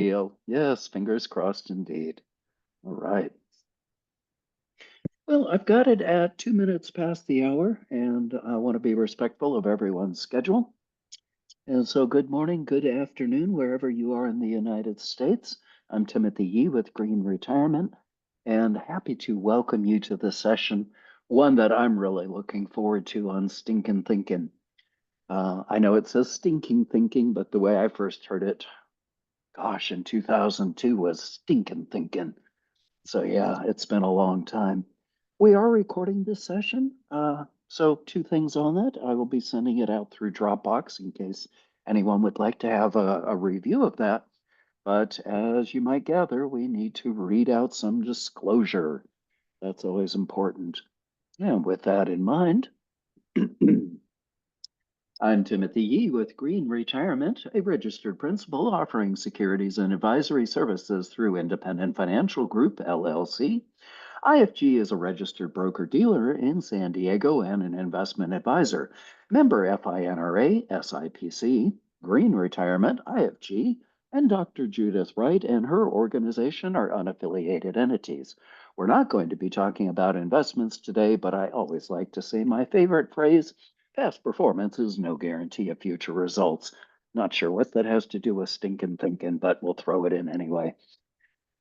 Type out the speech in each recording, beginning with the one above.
Deal. Yes, fingers crossed indeed. All right. Well, I've got it at 2 minutes past the hour, and I want to be respectful of everyone's schedule. And so, good morning, good afternoon, wherever you are in the United States. I'm Timothy Yee with Green Retirement, and happy to welcome you to the session, one that I'm really looking forward to on Stinkin' Thinkin'. I know it says Stinking Thinking, but the way I first heard it, gosh, in 2002 was Stinkin' Thinkin'. So yeah, it's been a long time. We are recording this session. So two things on that. I will be sending it out through Dropbox in case anyone would like to have a review of that. But as you might gather, we need to read out some disclosure. That's always important. And with that in mind, I'm Timothy Yee with Green Retirement, a registered principal offering securities and advisory services through Independent Financial Group, LLC. IFG is a registered broker-dealer in San Diego and an investment advisor. Member FINRA, SIPC, Green Retirement, IFG, and Dr. Judith Wright and her organization are unaffiliated entities. We're not going to be talking about investments today, but I always like to say my favorite phrase, past performance is no guarantee of future results. Not sure what that has to do with stinking thinking, but we'll throw it in anyway.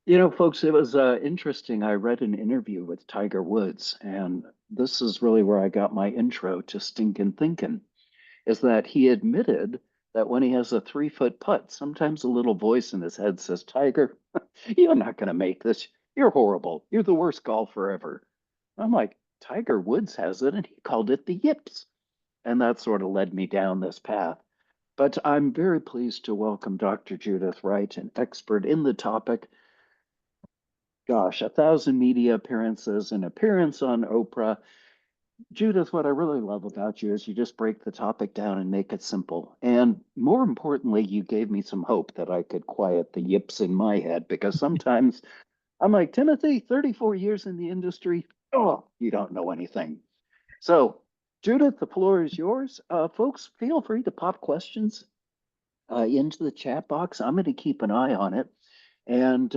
You know, folks, it was interesting. I read an interview with Tiger Woods, and this is really where I got my intro to stinking thinking, is that he admitted that when he has a 3 foot putt, sometimes a little voice in his head says, Tiger, you're not going to make this. You're horrible. You're the worst golfer ever. I'm like, Tiger Woods has it, and he called it the yips. And that sort of led me down this path. But I'm very pleased to welcome Dr. Judith Wright, an expert in the topic. Gosh, 1,000 media appearances, an appearance on Oprah. Judith, what I really love about you is you just break the topic down and make it simple. And more importantly, you gave me some hope that I could quiet the yips in my head because sometimes I'm like, Timothy, 34 years in the industry. Oh, you don't know anything. So, Judith, the floor is yours. Folks, feel free to pop questions into the chat box. I'm going to keep an eye on it. And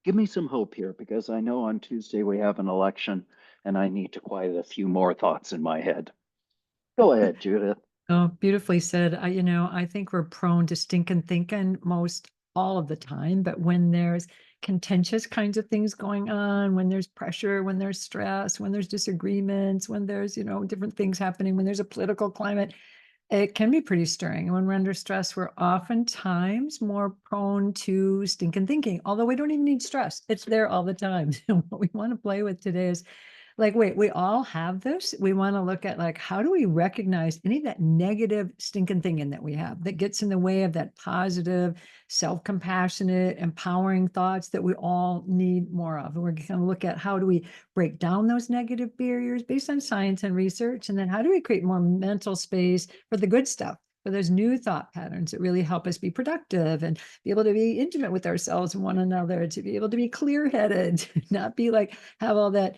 give me some hope here because I know on Tuesday we have an election and I need to quiet a few more thoughts in my head. Go ahead, Judith. Oh, beautifully said. I think we're prone to stinking thinking most all of the time, but when there's contentious kinds of things going on, when there's pressure, when there's stress, when there's disagreements, when there's, different things happening, when there's a political climate, it can be pretty stirring. And when we're under stress, we're oftentimes more prone to stinking thinking, although we don't even need stress. It's there all the time. What we want to play with today is like, wait, we all have this. We want to look at like, how do we recognize any of that negative stinking thinking that we have that gets in the way of that positive, self-compassionate, empowering thoughts that we all need more of. And we're going to look at how do we break down those negative barriers based on science and research. And then how do we create more mental space for the good stuff? For those new thought patterns that really help us be productive and be able to be intimate with ourselves and one another, to be able to be clear-headed, not be like, have all that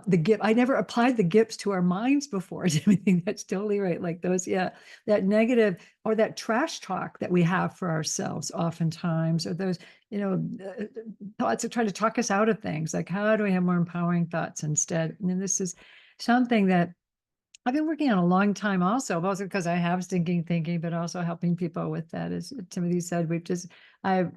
the GIP. I never applied the GIPs to our minds before. I think that's totally right. Like those, yeah, that negative or that trash talk that we have for ourselves oftentimes, or those, thoughts that try to talk us out of things. Like, how do we have more empowering thoughts instead? And this is something that I've been working on a long time also because I have stinking thinking, but also helping people with that. As Timothy said, I've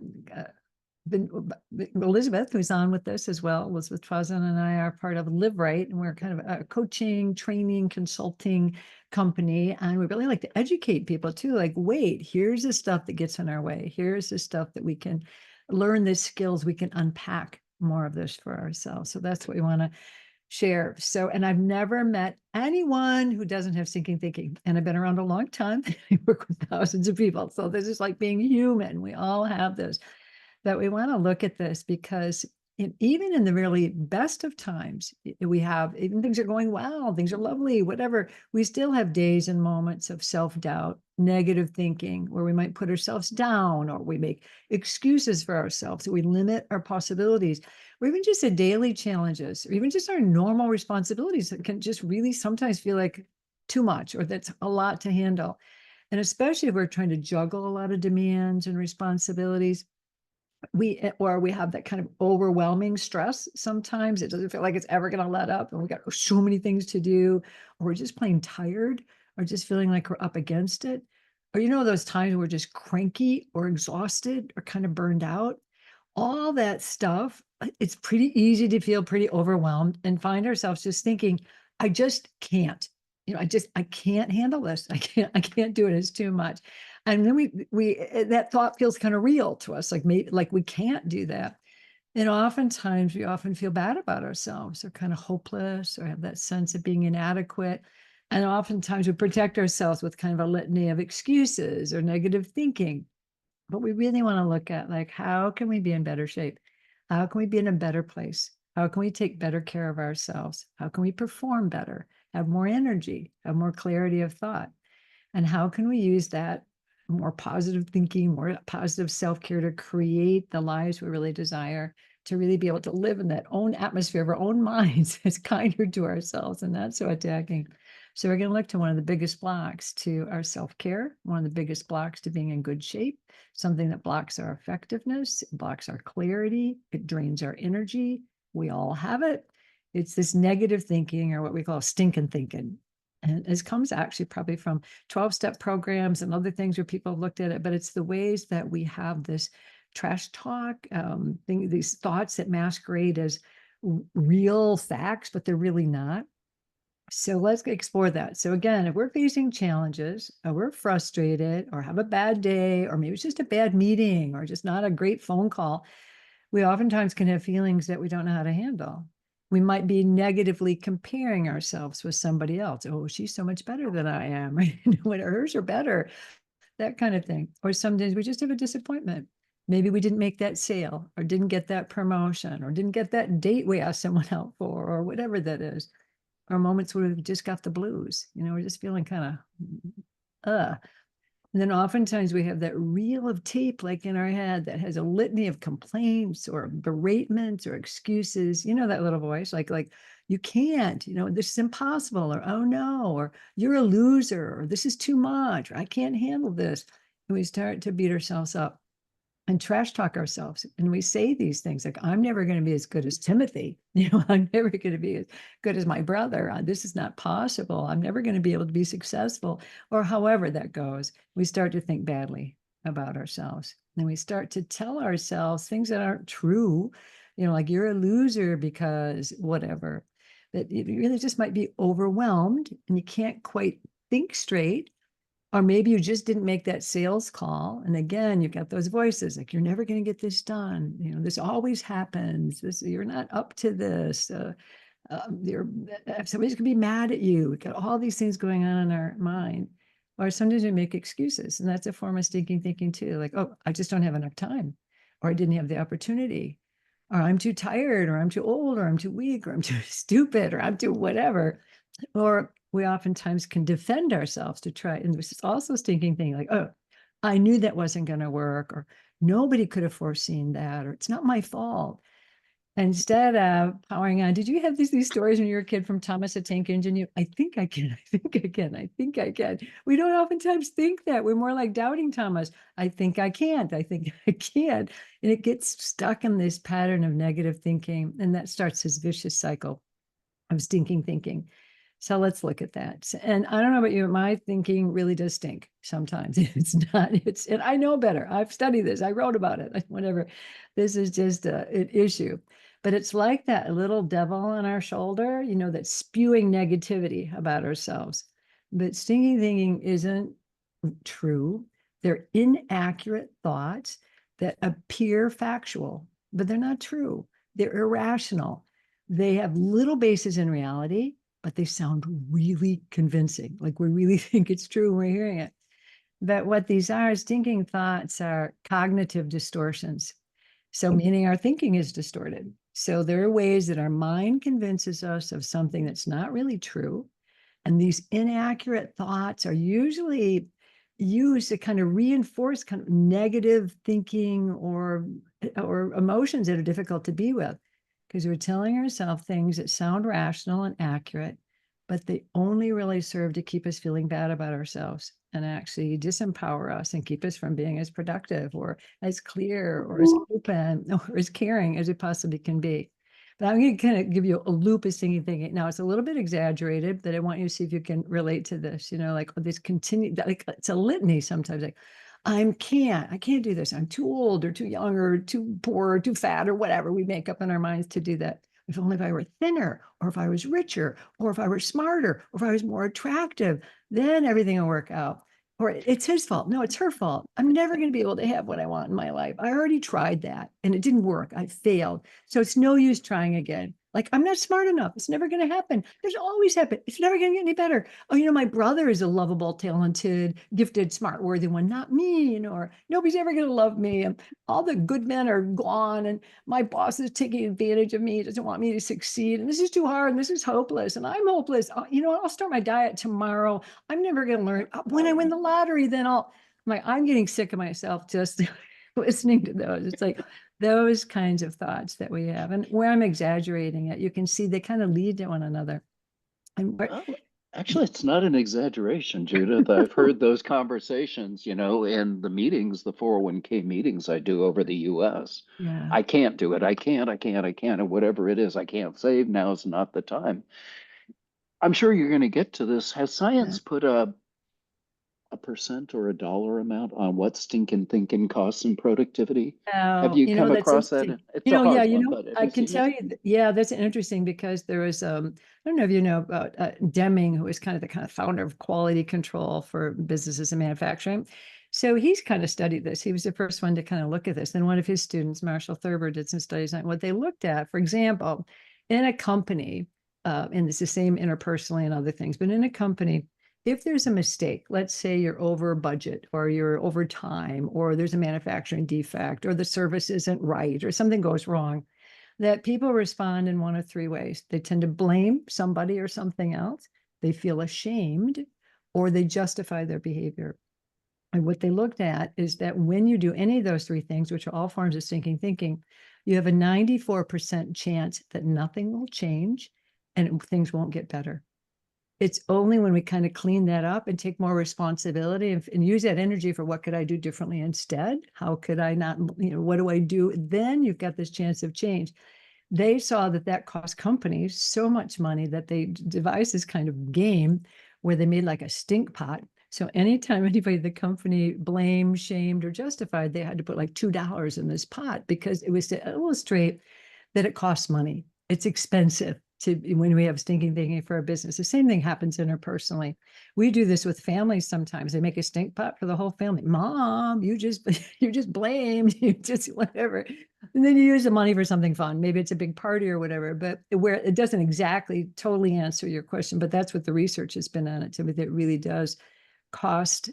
been Elizabeth, who's on with this as well, Elizabeth Twazin and I are part of Live Right, and we're kind of a coaching, training, consulting company, and we really like to educate people too. Like, wait, here's the stuff that gets in our way. Here's the stuff that we can learn, the skills we can unpack more of this for ourselves. So that's what we want to share. So, and I've never met anyone who doesn't have stinking thinking, and I've been around a long time. I work with thousands of people, so this is like being human. We all have this. That we want to look at this because even in the really best of times, we have, even things are going well, things are lovely, whatever, we still have days and moments of self-doubt, negative thinking, where we might put ourselves down, or we make excuses for ourselves, we limit our possibilities, or even just the daily challenges, or even just our normal responsibilities that can just really sometimes feel like too much, or that's a lot to handle. And especially if we're trying to juggle a lot of demands and responsibilities, or we have that kind of overwhelming stress. Sometimes it doesn't feel like it's ever going to let up, and we got so many things to do, or we're just plain tired, or just feeling like we're up against it. Or, those times we're just cranky or exhausted or kind of burned out. All that stuff, it's pretty easy to feel pretty overwhelmed and find ourselves just thinking, I just can't. I can't handle this. I can't do it. It's too much. And then that thought feels kind of real to us, like maybe like we can't do that. And oftentimes we often feel bad about ourselves, or kind of hopeless, or have that sense of being inadequate. And oftentimes we protect ourselves with kind of a litany of excuses or negative thinking. But we really want to look at, like, how can we be in better shape? How can we be in a better place? How can we take better care of ourselves? How can we perform better, have more energy, have more clarity of thought? And how can we use that more positive thinking, more positive self-care to create the lives we really desire, to really be able to live in that own atmosphere of our own minds that's kinder to ourselves and not so attacking. So we're going to look to one of the biggest blocks to our self-care, one of the biggest blocks to being in good shape, something that blocks our effectiveness, it blocks our clarity, it drains our energy. We all have it. It's this negative thinking, or what we call stinking thinking. And this comes actually probably from 12-step programs and other things where people have looked at it, but it's the ways that we have this trash talk, these thoughts that masquerade as real facts, but they're really not. So let's explore that. So again, if we're facing challenges, or we're frustrated, or have a bad day, or maybe it's just a bad meeting, or just not a great phone call, we oftentimes can have feelings that we don't know how to handle. We might be negatively comparing ourselves with somebody else. Oh, she's so much better than I am. When hers are better, that kind of thing. Or sometimes we just have a disappointment. Maybe we didn't make that sale, or didn't get that promotion, or didn't get that date we asked someone out for, or whatever that is. Or moments where we've just got the blues. We're just feeling kind of, and then oftentimes we have that reel of tape, like in our head, that has a litany of complaints or beratements or excuses. That little voice, like you can't, this is impossible, or oh no, or you're a loser, or this is too much, or I can't handle this. And we start to beat ourselves up and trash talk ourselves. And we say these things like, I'm never going to be as good as Timothy. I'm never going to be as good as my brother. This is not possible. I'm never going to be able to be successful, or however that goes. We start to think badly about ourselves. And we start to tell ourselves things that aren't true, like you're a loser because whatever, that you really just might be overwhelmed and you can't quite think straight. Or maybe you just didn't make that sales call. And again, you've got those voices like, you're never going to get this done. This always happens. You're not up to this. Somebody's going to be mad at you. We've got all these things going on in our mind. Or sometimes we make excuses. And that's a form of stinking thinking too. Like, oh, I just don't have enough time. Or I didn't have the opportunity. Or I'm too tired, or I'm too old, or I'm too weak, or I'm too stupid, or I'm too whatever. Or we oftentimes can defend ourselves to try. And this is also a stinking thing, like, oh, I knew that wasn't going to work, or nobody could have foreseen that, or it's not my fault. Instead of powering on, did you have these stories when you were a kid from Thomas the Tank Engine? I think I can, I think I can, I think I can. We don't oftentimes think that. We're more like doubting Thomas. I think I can't, I think I can't. And it gets stuck in this pattern of negative thinking. And that starts this vicious cycle of stinking thinking. So let's look at that. And I don't know about you, my thinking really does stink sometimes. And I know better. I've studied this. I wrote about it, whatever. This is just an issue. But it's like that little devil on our shoulder, that's spewing negativity about ourselves. But stinking thinking isn't true. They're inaccurate thoughts that appear factual, but they're not true. They're irrational. They have little basis in reality, but they sound really convincing. Like we really think it's true when we're hearing it. But what these are, stinking thoughts, are cognitive distortions. So meaning our thinking is distorted. So there are ways that our mind convinces us of something that's not really true. And these inaccurate thoughts are usually used to kind of reinforce kind of negative thinking or emotions that are difficult to be with, because we're telling ourselves things that sound rational and accurate, but they only really serve to keep us feeling bad about ourselves. and actually disempower us and keep us from being as productive or as clear or as open or as caring as it possibly can be. But I'm going to kind of give you a loop of stinking thinking. Now, it's a little bit exaggerated, but I want you to see if you can relate to this, like this continue, like it's a litany sometimes, like, I can't do this. I'm too old or too young or too poor or too fat or whatever we make up in our minds to do that. If only if I were thinner, or if I was richer, or if I were smarter, or if I was more attractive, then everything will work out. Or it's his fault. No, it's her fault. I'm never going to be able to have what I want in my life. I already tried that and it didn't work. I failed. So it's no use trying again. Like, I'm not smart enough. It's never going to happen. There's always happen. It's never going to get any better. Oh, my brother is a lovable, talented, gifted, smart, worthy one, not me, or nobody's ever going to love me. And all the good men are gone. And my boss is taking advantage of me, doesn't want me to succeed. And this is too hard. And this is hopeless. And I'm hopeless. I'll start my diet tomorrow. I'm never going to learn. When I win the lottery, then I'm getting sick of myself just listening to those. It's like those kinds of thoughts that we have. And where I'm exaggerating it, you can see they kind of lead to one another. And Well, actually, it's not an exaggeration, Judith. I've heard those conversations, in the meetings, the 401k meetings I do over the US. yeah, I can't do it. I can't, and whatever it is, I can't save. Now is not the time. I'm sure you're going to get to this. Has yeah. science put a percent or a dollar amount on what stinking thinking costs in productivity? Have Oh, you come that's across that? interesting. It's a Yeah, hard one, but have I you can seen it? tell you, yeah, that's interesting because there was, I don't know if you know about Deming, who was kind of the kind of founder of quality control for businesses and manufacturing. So he's kind of studied this. He was the first one to kind of look at this. Then one of his students, Marshall Thurber, did some studies on what they looked at. For example, in a company, and it's the same interpersonally and other things, but in a company, if there's a mistake, let's say you're over budget or you're over time, or there's a manufacturing defect, or the service isn't right, or something goes wrong, that people respond in one of three ways. They tend to blame somebody or something else, they feel ashamed, or they justify their behavior. And what they looked at is that when you do any of those three things, which are all forms of stinking thinking, you have a 94% chance that nothing will change and things won't get better. It's only when we kind of clean that up and take more responsibility and use that energy for what could I do differently instead? How could I not, what do I do? Then you've got this chance of change. They saw that cost companies so much money that they devised this kind of game where they made like a stink pot. So anytime anybody the company blamed, shamed, or justified, they had to put like $2 in this pot because it was to illustrate that it costs money. It's expensive to when we have stinking thinking for a business. The same thing happens interpersonally. We do this with families sometimes. They make a stink pot for the whole family. Mom, you just blamed, you just whatever. And then you use the money for something fun. Maybe it's a big party or whatever, but where it doesn't exactly totally answer your question, but that's what the research has been on it to me. That really does cost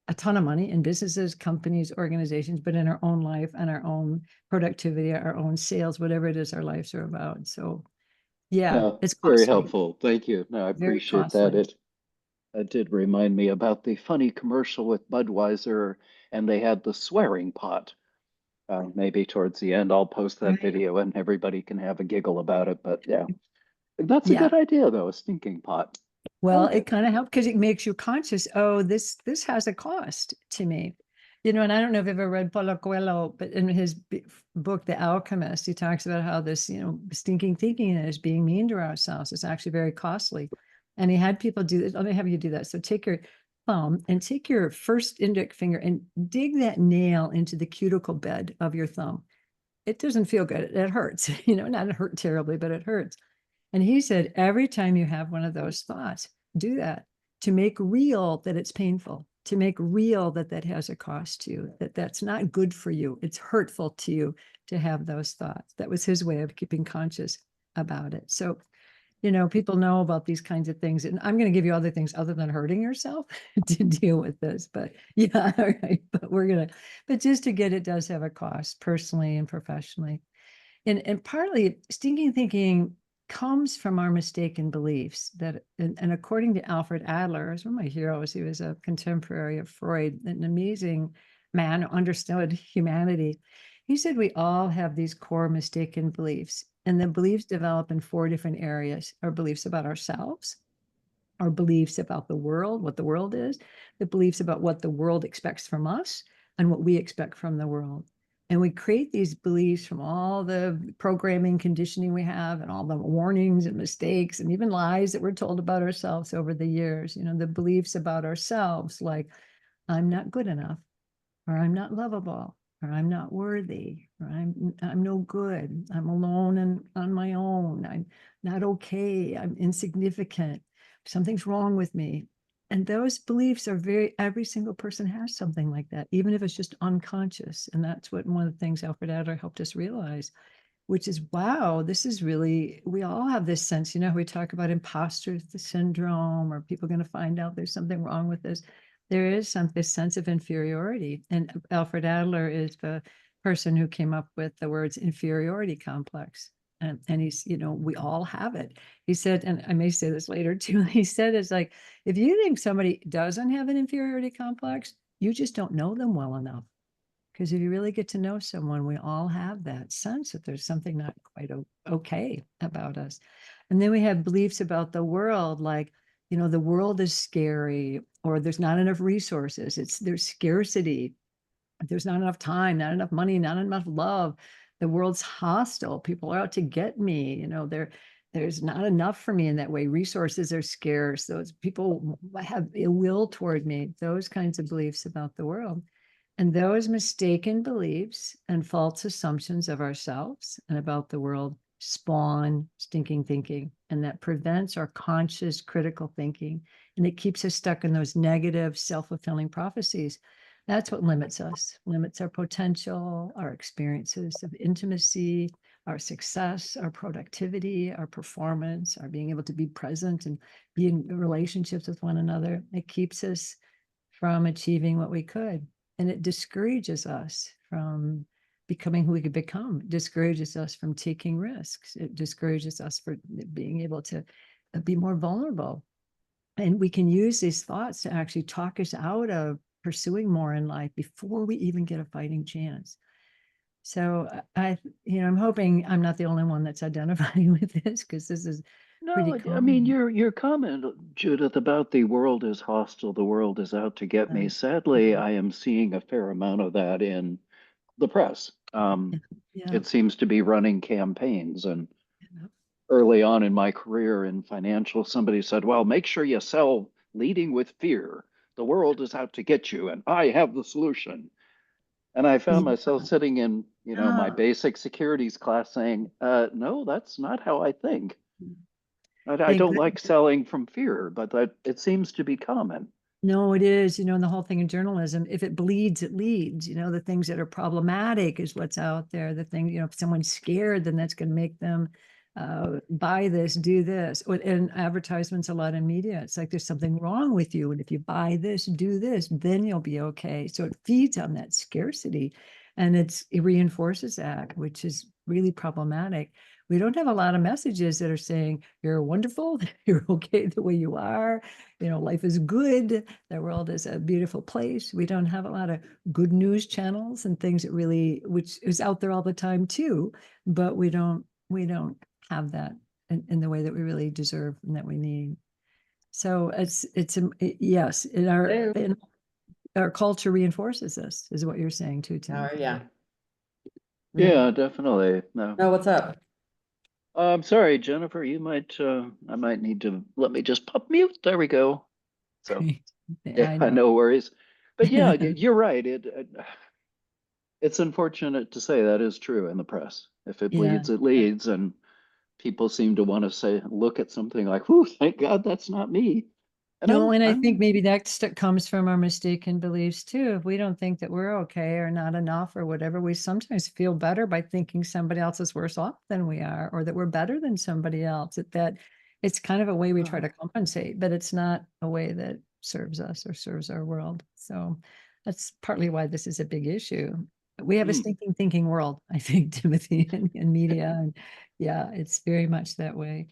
a ton of money in businesses, companies, organizations, but in our own life and our own productivity, our own sales, whatever it is our lives are about. So yeah, No, it's very costly, helpful. Thank you. No, I very appreciate that. costly. It did remind me about the funny commercial with Budweiser, and they had the swearing pot. Maybe towards the end, I'll post that Right. video and everybody can have a giggle about it. But yeah, that's a Yeah. good idea, though, a stinking pot. I Well, like it it. kind of helps because it makes you conscious. Oh, this has a cost to me. And I don't know if you've ever read Paulo Coelho, but in his book, The Alchemist, he talks about how this, stinking thinking is being mean to ourselves. It's actually very costly. And he had people do this. Let me have you do that. So take your thumb and take your first index finger and dig that nail into the cuticle bed of your thumb. It doesn't feel good. It hurts, not hurt terribly, but it hurts. And he said, every time you have one of those thoughts, do that to make real that it's painful, to make real that has a cost to you, that's not good for you. It's hurtful to you to have those thoughts. That was his way of keeping conscious about it. So, people know about these kinds of things. And I'm going to give you other things other than hurting yourself to deal with this. But yeah, all right. But just to get it does have a cost personally and professionally. And partly stinking thinking comes from our mistaken beliefs that, and according to Alfred Adler, who's one of my heroes, he was a contemporary of Freud, an amazing man who understood humanity. He said we all have these core mistaken beliefs, and the beliefs develop in four different areas: our beliefs about ourselves, our beliefs about the world, what the world is, the beliefs about what the world expects from us, and what we expect from the world. And we create these beliefs from all the programming, conditioning we have, and all the warnings and mistakes, and even lies that we're told about ourselves over the years. The beliefs about ourselves, like, I'm not good enough, or I'm not lovable, or I'm not worthy, or I'm no good. I'm alone and on my own. I'm not okay. I'm insignificant. Something's wrong with me. And those beliefs are every single person has something like that, even if it's just unconscious. And that's what one of the things Alfred Adler helped us realize, which is, wow, this is really, we all have this sense, we talk about imposter syndrome, or people going to find out there's something wrong with this. There is this sense of inferiority. And Alfred Adler is the person who came up with the words inferiority complex. And he's, we all have it. He said, and I may say this later too, he said, it's like, if you think somebody doesn't have an inferiority complex, you just don't know them well enough. Because if you really get to know someone, we all have that sense that there's something not quite okay about us. And then we have beliefs about the world, like, the world is scary, or there's not enough resources. There's scarcity. There's not enough time, not enough money, not enough love. The world's hostile. People are out to get me. There's not enough for me in that way. Resources are scarce. Those people have ill will toward me. Those kinds of beliefs about the world. And those mistaken beliefs and false assumptions of ourselves and about the world spawn stinking thinking. And that prevents our conscious critical thinking. And it keeps us stuck in those negative self-fulfilling prophecies. That's what limits us, limits our potential, our experiences of intimacy, our success, our productivity, our performance, our being able to be present and be in relationships with one another. It keeps us from achieving what we could. And it discourages us from becoming who we could become, it discourages us from taking risks. It discourages us for being able to be more vulnerable. And we can use these thoughts to actually talk us out of pursuing more in life before we even get a fighting chance. So I'm hoping I'm not the only one that's identifying with this, because this is pretty No, I mean, common. your comment, Judith, about the world is hostile, the world is out to get me. Um, Sadly, I am seeing a fair amount of that in the press. yeah. It seems to be running campaigns. And early on in my career in financial, somebody said, well, make sure you sell leading with fear. The world is out to get you, and I have the solution. And I found Yeah. myself sitting in, my Yeah. basic securities class saying, no, that's not how I think. I They don't like selling from fear, but it seems to be common. No, it is, and the whole thing in journalism, if it bleeds, it leads. The things that are problematic is what's out there. The thing, if someone's scared, then that's going to make them buy this, do this. And advertisements a lot in media. It's like there's something wrong with you. And if you buy this, do this, then you'll be okay. So it feeds on that scarcity. And it reinforces that, which is really problematic. We don't have a lot of messages that are saying you're wonderful, you're okay the way you are, life is good, the world is a beautiful place. We don't have a lot of good news channels and things that really, which is out there all the time too, but we don't have that in the way that we really deserve and that we need. So yes, Hello. in our culture reinforces this, is what you're saying too, Tim. Oh, yeah. Yeah, definitely. No. Oh, what's up? I'm sorry, Jennifer, I might need to let me just pop mute. There we go. So, Great. yeah, I know. no worries. But yeah, you're right. It's unfortunate to say that is true in the press. If it Yeah. bleeds, it leads, and people seem to want to look at something like, "Whew, thank God that's not me." And No, and I think I'm maybe that comes from our mistaken beliefs too. If we don't think that we're okay or not enough or whatever, we sometimes feel better by thinking somebody else is worse off than we are, or that we're better than somebody else. That it's kind of a way we try to compensate, but it's not a way that serves us or serves our world. So that's partly why this is a big issue. We have a mm, stinking thinking world, I think, Timothy, in media. And yeah, it's very much that way.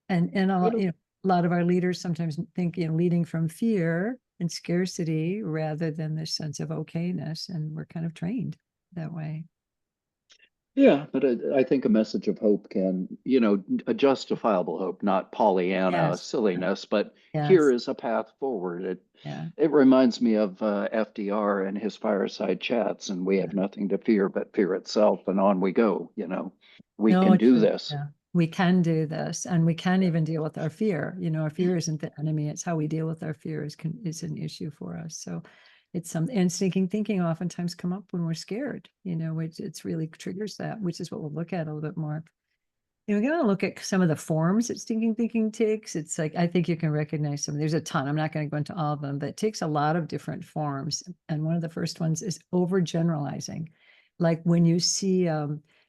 And a lot, good. a lot of our leaders sometimes think, leading from fear and scarcity rather than this sense of okayness, and we're kind of trained that way. Yeah, but I think a message of hope can, a justifiable hope, not Pollyanna Yes. silliness, but here Yes. is a path forward. Yeah. It reminds me of FDR and his fireside chats, and we have nothing to fear but fear itself, and on we go. We No, can do true. this. Yeah. We can do this and we can even deal with our fear. Our fear isn't the enemy. It's how we deal with our fear is an issue for us. So it's and sneaking thinking oftentimes come up when we're scared, which it's really triggers that, which is what we'll look at a little bit more. We're going to look at some of the forms that stinking thinking takes. It's like, I think you can recognize some. There's a ton. I'm not going to go into all of them, but it takes a lot of different forms. And one of the first ones is overgeneralizing. Like when you see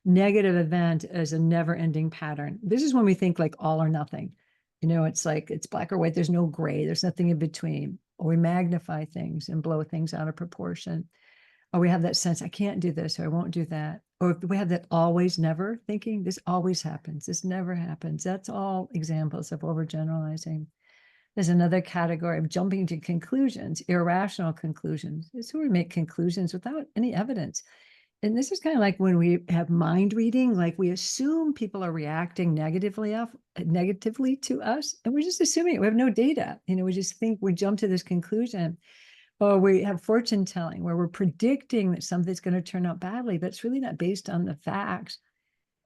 negative event as a never ending pattern. This is when we think like all or nothing. It's like it's black or white. There's no gray. There's nothing in between. Or we magnify things and blow things out of proportion. Or we have that sense, I can't do this, or I won't do that. Or we have that always never thinking, this always happens, this never happens. That's all examples of overgeneralizing. There's another category of jumping to conclusions, irrational conclusions. This is where we make conclusions without any evidence. And this is kind of like when we have mind reading, like we assume people are reacting negatively to us, and we're just assuming it. We have no data. We just think we jump to this conclusion. Or we have fortune telling where we're predicting that something's going to turn out badly, but it's really not based on the facts.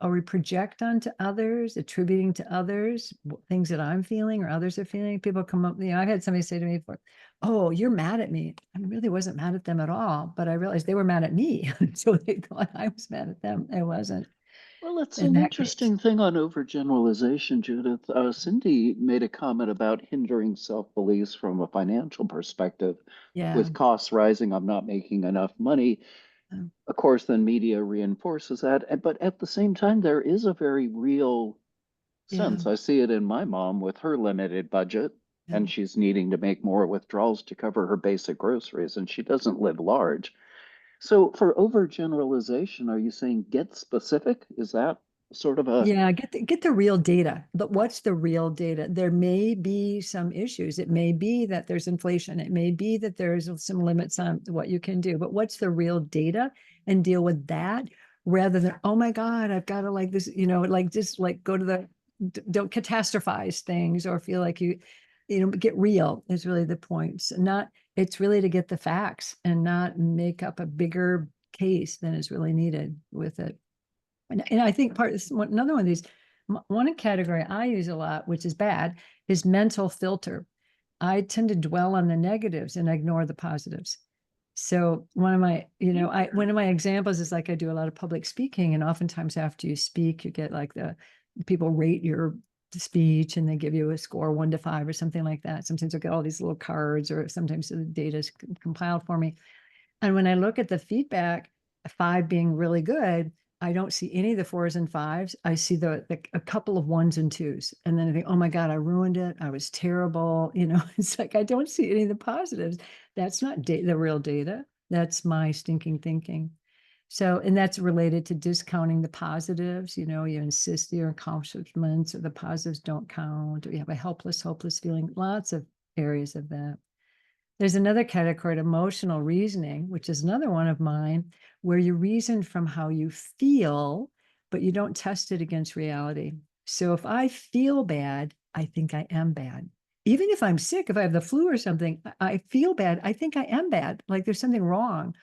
Or we project onto others, attributing to others things that I'm feeling or others are feeling. People come up, I've had somebody say to me before, oh, you're mad at me. I really wasn't mad at them at all, but I realized they were mad at me. So they thought I was mad at them. I wasn't Well, it's in an that case. interesting thing on overgeneralization, Judith. Cindy made a comment about hindering self-beliefs from a financial perspective. Yeah. With costs rising, I'm not making enough money. Of course, then media reinforces that. But at the same time, there is a very real Yeah. sense. I see it in my mom with her limited budget, Yeah. and she's needing to make more withdrawals to cover her basic groceries, and she doesn't live large. So for overgeneralization, are you saying get specific? Is that sort of a Yeah, get the real data. But what's the real data? There may be some issues. It may be that there's inflation. It may be that there's some limits on what you can do. But what's the real data and deal with that rather than, oh my God, I've got to like this, like just like go to don't catastrophize things or feel like get real is really the point. So it's really to get the facts and not make up a bigger case than is really needed with it. And I think another one of these, one category I use a lot, which is bad, is mental filter. I tend to dwell on the negatives and ignore the positives. So one of my examples is like I do a lot of public speaking, and oftentimes after you speak, you get like the people rate your speech and they give you a score 1 to 5 or something like that. Sometimes I get all these little cards, or sometimes the data is compiled for me. And when I look at the feedback, 5 being really good, I don't see any of the 4s and 5s. I see a couple of 1s and 2s. And then I think, oh my God, I ruined it. I was terrible. It's like, I don't see any of the positives. That's not the real data. That's my stinking thinking. So, and that's related to discounting the positives. You insist your accomplishments or the positives don't count, or you have a helpless, hopeless feeling. Lots of areas of that. There's another category, emotional reasoning, which is another one of mine, where you reason from how you feel, but you don't test it against reality. So if I feel bad, I think I am bad. Even if I'm sick, if I have the flu or something, I feel bad. I think I am bad, like there's something wrong.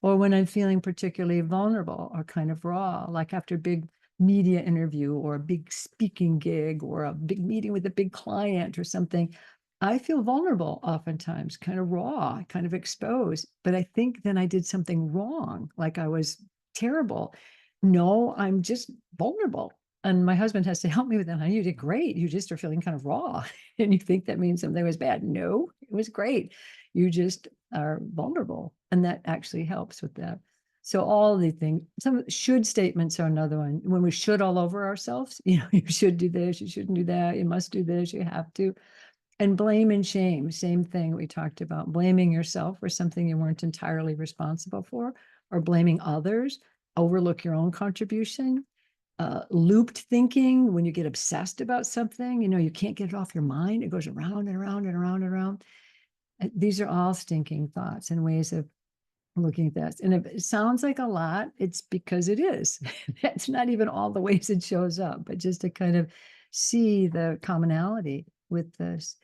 Or when I'm feeling particularly vulnerable or kind of raw, like after a big media interview or a big speaking gig or a big meeting with a big client or something, I feel vulnerable oftentimes, kind of raw, kind of exposed, but I think then I did something wrong, like I was terrible. No, I'm just vulnerable. And my husband has to help me with that. You did great. You just are feeling kind of raw. And you think that means something was bad. No, it was great. You just are vulnerable. And that actually helps with that. So all the things, some should statements are another one. When we should all over ourselves, you should do this, you shouldn't do that, you must do this, you have to. And blame and shame, same thing we talked about, blaming yourself for something you weren't entirely responsible for, or blaming others, overlook your own contribution. Looped thinking, when you get obsessed about something, you can't get it off your mind. It goes around and around and around and around. These are all stinking thoughts and ways of looking at this. And if it sounds like a lot, it's because it is. That's not even all the ways it shows up, but just to kind of see the commonality with this.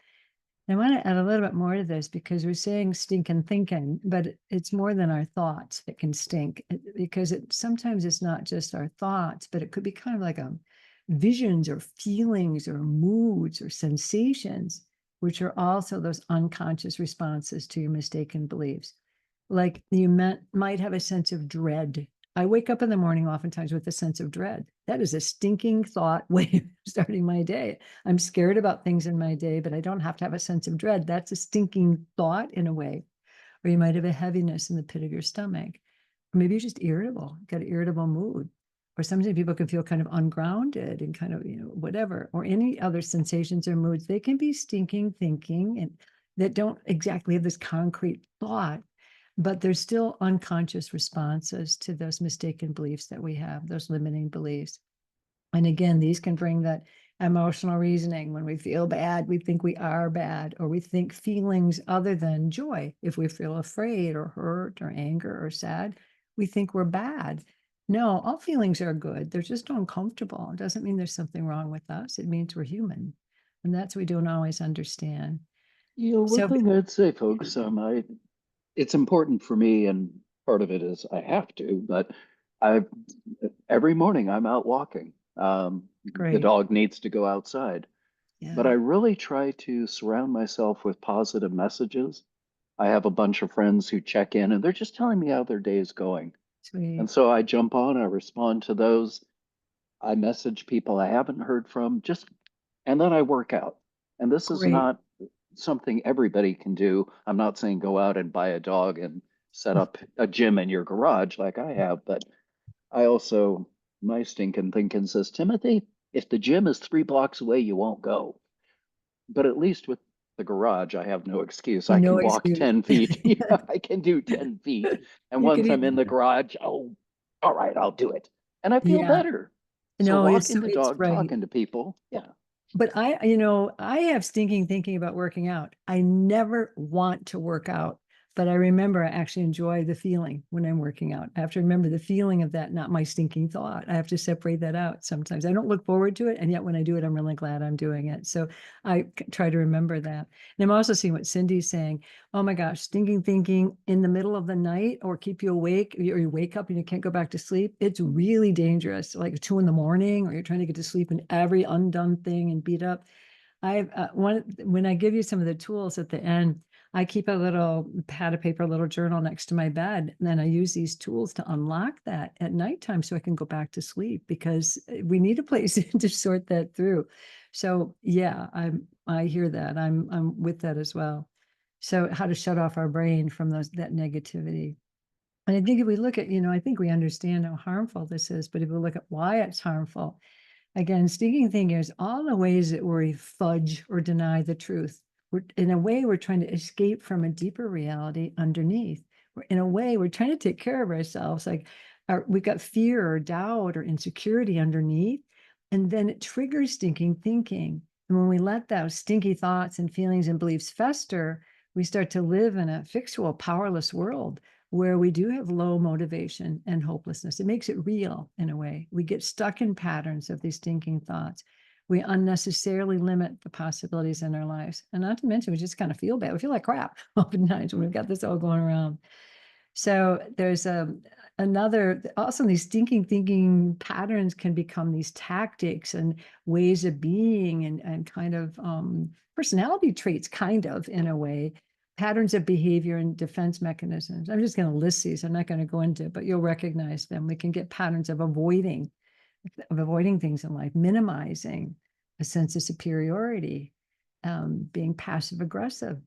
I want to add a little bit more to this because we're saying stinking thinking, but it's more than our thoughts that can stink because sometimes it's not just our thoughts, but it could be kind of like visions or feelings or moods or sensations, which are also those unconscious responses to your mistaken beliefs. Like you might have a sense of dread. I wake up in the morning oftentimes with a sense of dread. That is a stinking thought way of starting my day. I'm scared about things in my day, but I don't have to have a sense of dread. That's a stinking thought in a way. Or you might have a heaviness in the pit of your stomach. Or maybe you're just irritable, got an irritable mood. Or sometimes people can feel kind of ungrounded and kind of, whatever, or any other sensations or moods. They can be stinking thinking and that don't exactly have this concrete thought, but there's still unconscious responses to those mistaken beliefs that we have, those limiting beliefs. And again, these can bring that emotional reasoning. When we feel bad, we think we are bad, or we think feelings other than joy. If we feel afraid or hurt or anger or sad, we think we're bad. No, all feelings are good. They're just uncomfortable. It doesn't mean there's something wrong with us. It means we're human. And that's what we don't always understand. One So thing I'd say, folks, it's important for me, and part of it is I have to, but I every morning I'm out walking. The great. dog needs to go outside, but Yeah. I really try to surround myself with positive messages. I have a bunch of friends who check in and they're just telling me how their day is going. Sweet. And so I jump on, I respond to those. I message people I haven't heard from, and then I work out. And this is Great. not something everybody can do. I'm not saying go out and buy a dog and set up a gym in your garage like I have, but I also, my stinking thinking says, Timothy, if the gym is 3 blocks away, you won't go. But at least with the garage, I have no excuse. I No can walk excuse. 10 feet. Yeah, I can do 10 feet. And You could once I'm in even, the garage, oh, all right, I'll do it. And I feel yeah, better. So no, walking the it's dog, right. talking to people, yeah. But I have stinking thinking about working out. I never want to work out, but I remember I actually enjoy the feeling when I'm working out. I have to remember the feeling of that, not my stinking thought. I have to separate that out sometimes. I don't look forward to it. And yet when I do it, I'm really glad I'm doing it. So try to remember that. And I'm also seeing what Cindy's saying. Oh my gosh, stinking thinking in the middle of the night or keep you awake, or you wake up and you can't go back to sleep. It's really dangerous, like 2 a.m, or you're trying to get to sleep and every undone thing and beat up. I've when I give you some of the tools at the end, I keep a little pad of paper, a little journal next to my bed. And then I use these tools to unlock that at nighttime so I can go back to sleep because we need a place to sort that through. So yeah, I hear that. I'm with that as well. So how to shut off our brain from that negativity. And I think if we look at, I think we understand how harmful this is, but if we look at why it's harmful, again, stinking thinking is all the ways that we fudge or deny the truth. In a way, we're trying to escape from a deeper reality underneath. In a way, we're trying to take care of ourselves. Like we got fear or doubt or insecurity underneath, and then it triggers stinking thinking. And when we let those stinky thoughts and feelings and beliefs fester, we start to live in a fictional, powerless world where we do have low motivation and hopelessness. It makes it real in a way. We get stuck in patterns of these thinking thoughts. We unnecessarily limit the possibilities in our lives. And not to mention, we just kind of feel bad. We feel like crap oftentimes when we've got this all going around. So there's also these stinking thinking patterns can become these tactics and ways of being and kind of personality traits, kind of in a way, patterns of behavior and defense mechanisms. I'm just going to list these. I'm not going to go into it, but you'll recognize them. We can get patterns of avoiding things in life, minimizing a sense of superiority, being passive aggressive,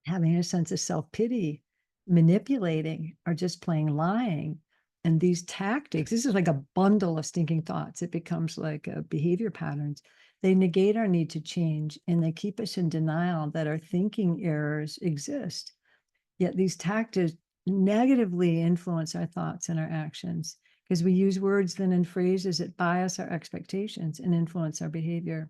having a sense of self-pity, manipulating, or just plain lying. And these tactics, this is like a bundle of stinking thoughts. It becomes like behavior patterns. They negate our need to change and they keep us in denial that our thinking errors exist. Yet these tactics negatively influence our thoughts and our actions because we use words then and phrases that bias our expectations and influence our behavior.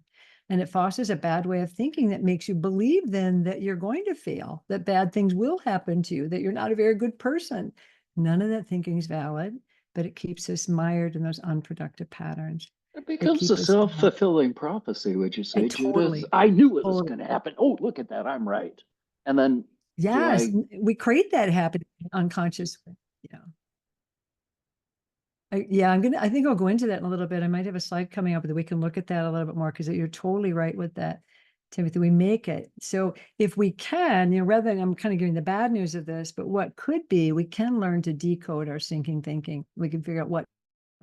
And it fosters a bad way of thinking that makes you believe then that you're going to fail, that bad things will happen to you, that you're not a very good person. None of that thinking is valid, but it keeps us mired in those unproductive patterns It that becomes a keep us down. self-fulfilling prophecy, would you say, It Judith? totally, I knew it was totally. going to happen. Oh, look at that. I'm right. And then do Yes, I? we create that habit unconsciously. Yeah. I think I'll go into that in a little bit. I might have a slide coming up that we can look at that a little bit more, because you're totally right with that, Timothy. We make it. So if we can, rather than, I'm kind of giving the bad news of this, but what could be, we can learn to decode our sinking thinking. We can figure out what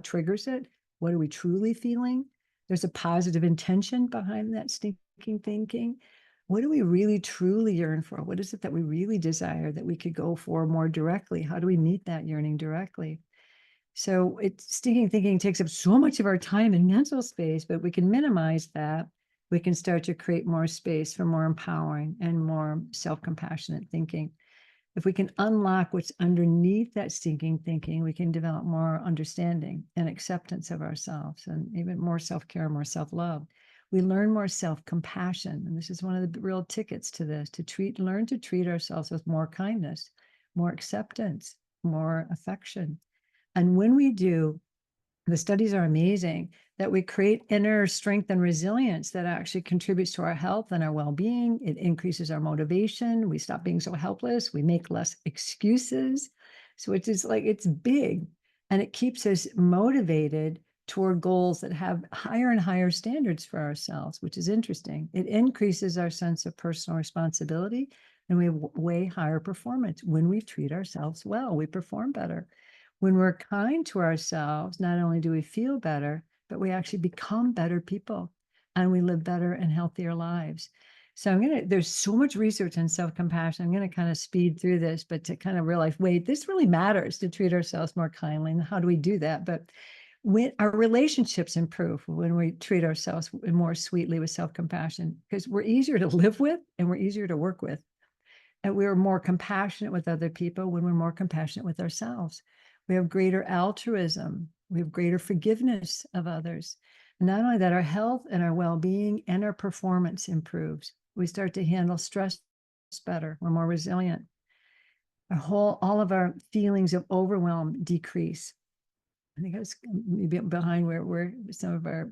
triggers it. What are we truly feeling? There's a positive intention behind that stinking thinking. What do we really truly yearn for? What is it that we really desire that we could go for more directly? How do we meet that yearning directly? So stinking thinking takes up so much of our time and mental space, but we can minimize that. We can start to create more space for more empowering and more self-compassionate thinking. If we can unlock what's underneath that stinking thinking, we can develop more understanding and acceptance of ourselves, and even more self-care, more self-love. We learn more self-compassion. And this is one of the real tickets to this, learn to treat ourselves with more kindness, more acceptance, more affection. And when we do, the studies are amazing, that we create inner strength and resilience that actually contributes to our health and our well-being. It increases our motivation. We stop being so helpless. We make less excuses. So it's just like, it's big, and it keeps us motivated toward goals that have higher and higher standards for ourselves, which is interesting. It increases our sense of personal responsibility, and we have way higher performance. When we treat ourselves well, we perform better. When we're kind to ourselves, not only do we feel better, but we actually become better people, and we live better and healthier lives. So there's so much research on self-compassion. I'm going to kind of speed through this, but to kind of realize, wait, this really matters to treat ourselves more kindly. And how do we do that? But when our relationships improve, when we treat ourselves more sweetly with self-compassion, because we're easier to live with and we're easier to work with. And we're more compassionate with other people when we're more compassionate with ourselves. We have greater altruism. We have greater forgiveness of others. Not only that, our health and our well-being and our performance improves. We start to handle stress better. We're more resilient. All of our feelings of overwhelm decrease. I think I was maybe behind where some of our,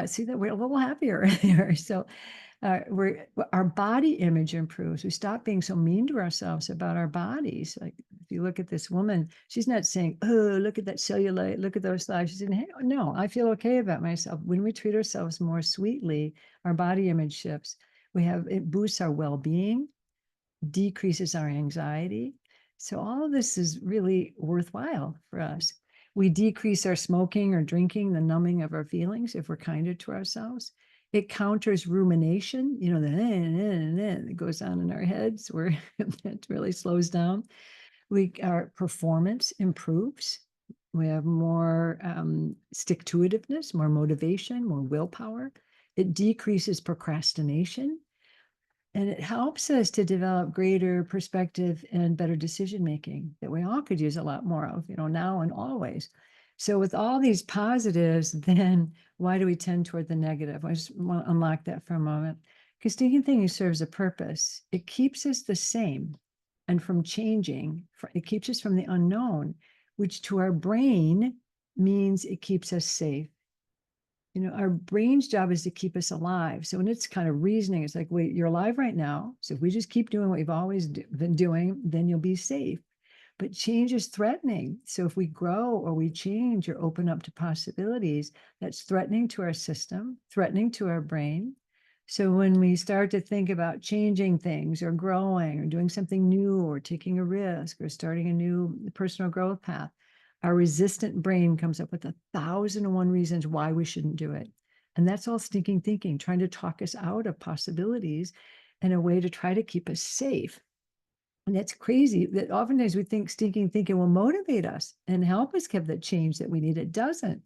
see that we're a little happier there. So our body image improves. We stop being so mean to ourselves about our bodies. Like if you look at this woman, she's not saying, "Oh, look at that cellulite, look at those thighs." She's saying, "Hey, no, I feel okay about myself." When we treat ourselves more sweetly, our body image shifts. It boosts our well-being, decreases our anxiety. So all of this is really worthwhile for us. We decrease our smoking or drinking, the numbing of our feelings, if we're kinder to ourselves. It counters rumination, that goes on in our heads, where it really slows down. Our performance improves. We have more stick-to-itiveness, more motivation, more willpower. It decreases procrastination. And it helps us to develop greater perspective and better decision-making that we all could use a lot more of, now and always. So with all these positives, then why do we tend toward the negative? I just want to unlock that for a moment. Because stinking thinking serves a purpose. It keeps us the same and from changing. It keeps us from the unknown, which to our brain means it keeps us safe. Our brain's job is to keep us alive. So when it's kind of reasoning, it's like, wait, you're alive right now. So if we just keep doing what we've always been doing, then you'll be safe. But change is threatening. So if we grow or we change or open up to possibilities, that's threatening to our system, threatening to our brain. So when we start to think about changing things or growing or doing something new or taking a risk or starting a new personal growth path, our resistant brain comes up with 1,001 reasons why we shouldn't do it. And that's all stinking thinking, trying to talk us out of possibilities in a way to try to keep us safe. And that's crazy that oftentimes we think stinking thinking will motivate us and help us get the change that we need. It doesn't.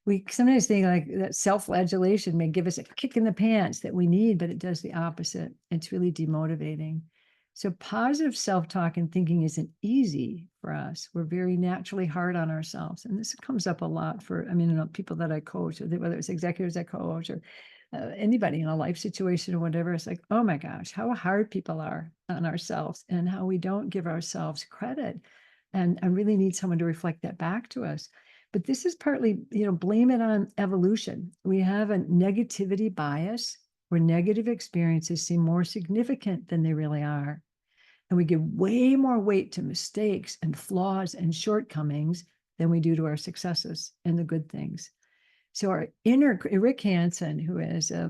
We sometimes think like that self-flagellation may give us a kick in the pants that we need, but it does the opposite. It's really demotivating. So positive self-talk and thinking isn't easy for us. We're very naturally hard on ourselves. And this comes up a lot for, people that I coach, whether it's executives I coach or anybody in a life situation or whatever. It's like, oh my gosh, how hard people are on ourselves and how we don't give ourselves credit. And I really need someone to reflect that back to us. But this is partly, blame it on evolution. We have a negativity bias where negative experiences seem more significant than they really are. And we give way more weight to mistakes and flaws and shortcomings than we do to our successes and the good things. So our inner, Rick Hansen, who is a